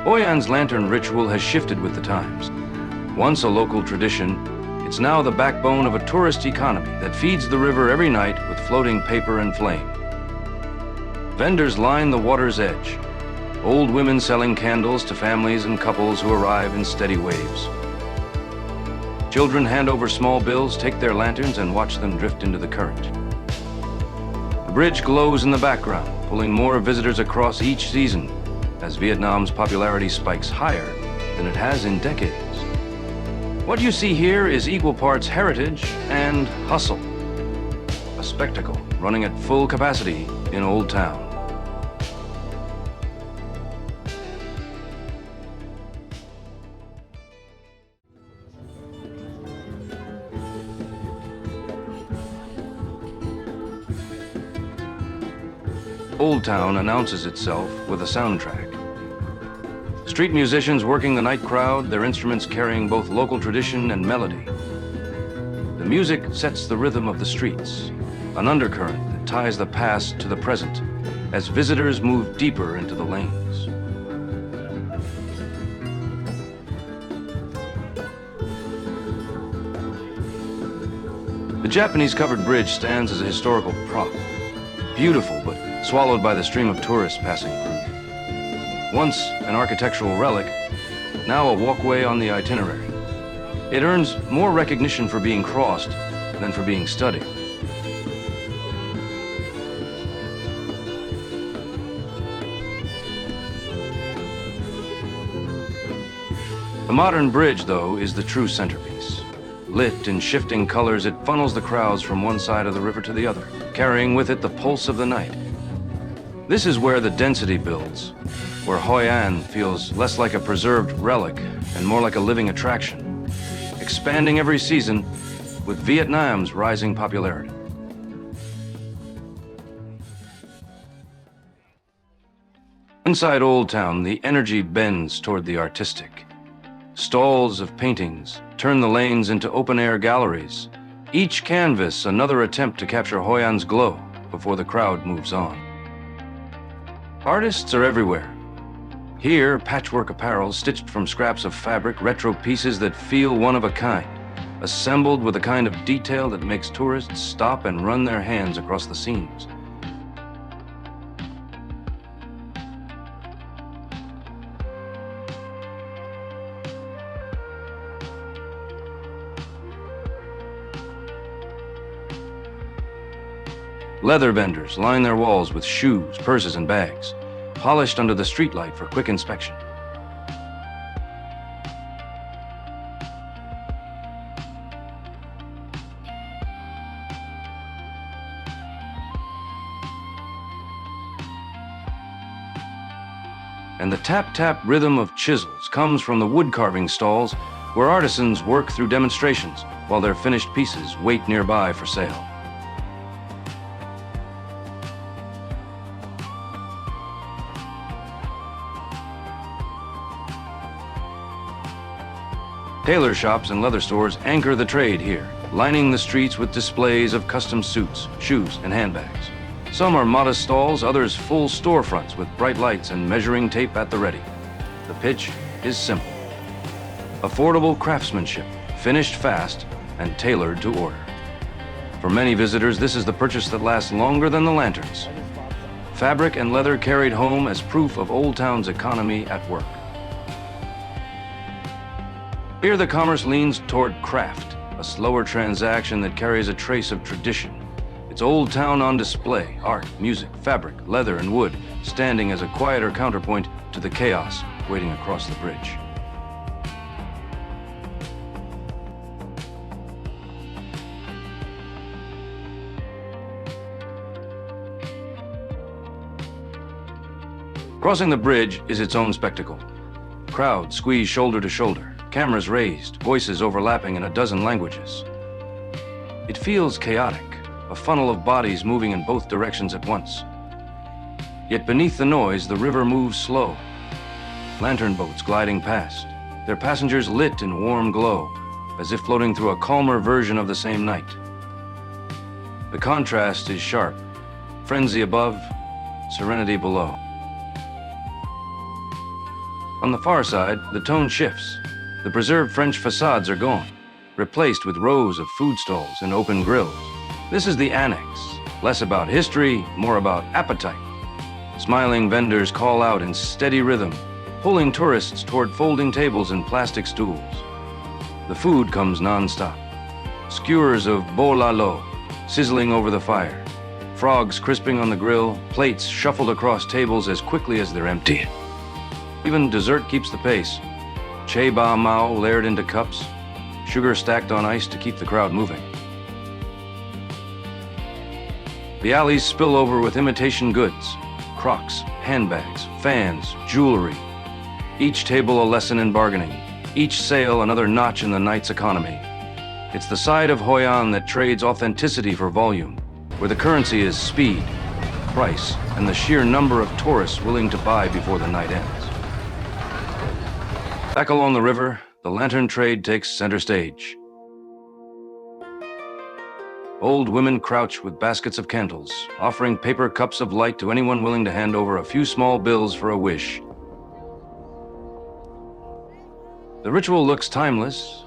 Hoi An's lantern ritual has shifted with the times. Once a local tradition, it's now the backbone of a tourist economy that feeds the river every night with floating paper and flame. Vendors line the water's edge, old women selling candles to families and couples who arrive in steady waves. Children hand over small bills, take their lanterns, and watch them drift into the current. The bridge glows in the background, pulling more visitors across each season as Vietnam's popularity spikes higher than it has in decades. What you see here is equal parts heritage and hustle. A spectacle running at full capacity in Old Town. Old Town announces itself with a soundtrack. Street musicians working the night crowd, their instruments carrying both local tradition and melody. The music sets the rhythm of the streets, an undercurrent that ties the past to the present as visitors move deeper into the lanes. The Japanese covered bridge stands as a historical prop, beautiful but swallowed by the stream of tourists passing through. Once an architectural relic, now a walkway on the itinerary. It earns more recognition for being crossed than for being studied. The modern bridge, though, is the true centerpiece. Lit in shifting colors, it funnels the crowds from one side of the river to the other, carrying with it the pulse of the night. This is where the density builds, where Hoi An feels less like a preserved relic and more like a living attraction, expanding every season with Vietnam's rising popularity. Inside Old Town, the energy bends toward the artistic. Stalls of paintings turn the lanes into open-air galleries, each canvas another attempt to capture Hoi An's glow before the crowd moves on. Artists are everywhere. Here, patchwork apparel stitched from scraps of fabric, retro pieces that feel one of a kind, assembled with a kind of detail that makes tourists stop and run their hands across the seams. Leather vendors line their walls with shoes, purses, and bags, polished under the streetlight for quick inspection. And the tap-tap rhythm of chisels comes from the wood carving stalls where artisans work through demonstrations while their finished pieces wait nearby for sale. Tailor shops and leather stores anchor the trade here, lining the streets with displays of custom suits, shoes, and handbags. Some are modest stalls, others full storefronts with bright lights and measuring tape at the ready. The pitch is simple. Affordable craftsmanship, finished fast and tailored to order. For many visitors, this is the purchase that lasts longer than the lanterns. Fabric and leather carried home as proof of Old Town's economy at work. Here the commerce leans toward craft, a slower transaction that carries a trace of tradition. It's Old Town on display, art, music, fabric, leather, and wood, standing as a quieter counterpoint to the chaos waiting across the bridge. Crossing the bridge is its own spectacle. Crowds squeeze shoulder to shoulder. Cameras raised, voices overlapping in a dozen languages. It feels chaotic, a funnel of bodies moving in both directions at once. Yet beneath the noise, the river moves slow. Lantern boats gliding past, their passengers lit in warm glow, as if floating through a calmer version of the same night. The contrast is sharp. Frenzy above, serenity below. On the far side, the tone shifts. The preserved French facades are gone, replaced with rows of food stalls and open grills. This is the annex, less about history, more about appetite. Smiling vendors call out in steady rhythm, pulling tourists toward folding tables and plastic stools. The food comes non-stop. Skewers of bolalo sizzling over the fire, frogs crisping on the grill, plates shuffled across tables as quickly as they're emptied. Even dessert keeps the pace. Che ba mao layered into cups, sugar stacked on ice to keep the crowd moving. The alleys spill over with imitation goods, Crocs, handbags, fans, jewelry. Each table a lesson in bargaining, each sale another notch in the night's economy. It's the side of Hoi An that trades authenticity for volume, where the currency is speed, price, and the sheer number of tourists willing to buy before the night ends. Back along the river, the lantern trade takes center stage. Old women crouch with baskets of candles, offering paper cups of light to anyone willing to hand over a few small bills for a wish. The ritual looks timeless,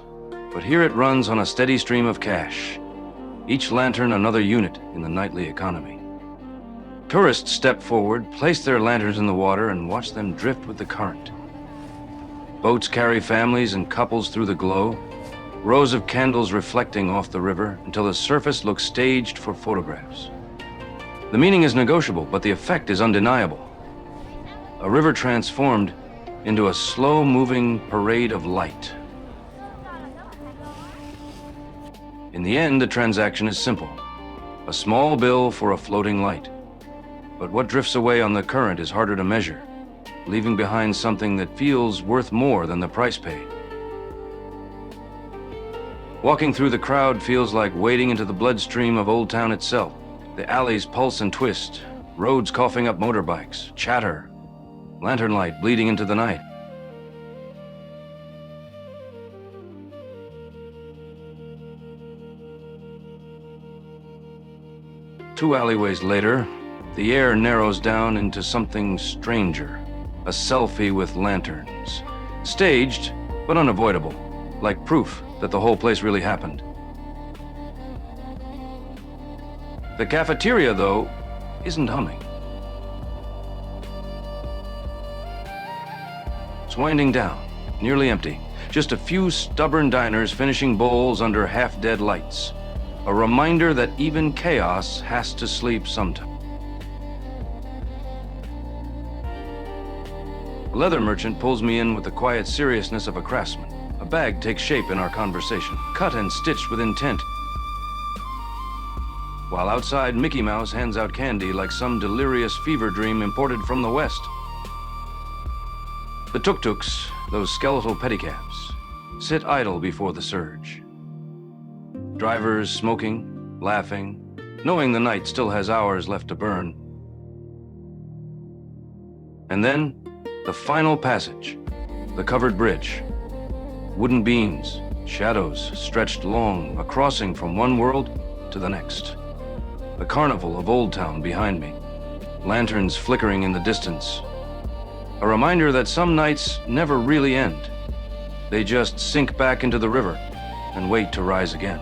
but here it runs on a steady stream of cash. Each lantern another unit in the nightly economy. Tourists step forward, place their lanterns in the water, and watch them drift with the current. Boats carry families and couples through the glow, rows of candles reflecting off the river until the surface looks staged for photographs. The meaning is negotiable, but the effect is undeniable. A river transformed into a slow-moving parade of light. In the end, the transaction is simple. A small bill for a floating light. But what drifts away on the current is harder to measure, leaving behind something that feels worth more than the price paid. Walking through the crowd feels like wading into the bloodstream of Old Town itself. The alleys pulse and twist, roads coughing up motorbikes, chatter, lantern light bleeding into the night. Two alleyways later, the air narrows down into something stranger. A selfie with lanterns. Staged, but unavoidable, like proof that the whole place really happened. The cafeteria, though, isn't humming. It's winding down, nearly empty. Just a few stubborn diners finishing bowls under half-dead lights. A reminder that even chaos has to sleep sometime. A leather merchant pulls me in with the quiet seriousness of a craftsman. A bag takes shape in our conversation, cut and stitched with intent. While outside, Mickey Mouse hands out candy like some delirious fever dream imported from the West. The tuk-tuks, those skeletal pedicabs, sit idle before the surge. Drivers smoking, laughing, knowing the night still has hours left to burn. And then, the final passage, the covered bridge. Wooden beams, shadows stretched long, a crossing from one world to the next. The carnival of Old Town behind me, lanterns flickering in the distance. A reminder that some nights never really end. They just sink back into the river and wait to rise again.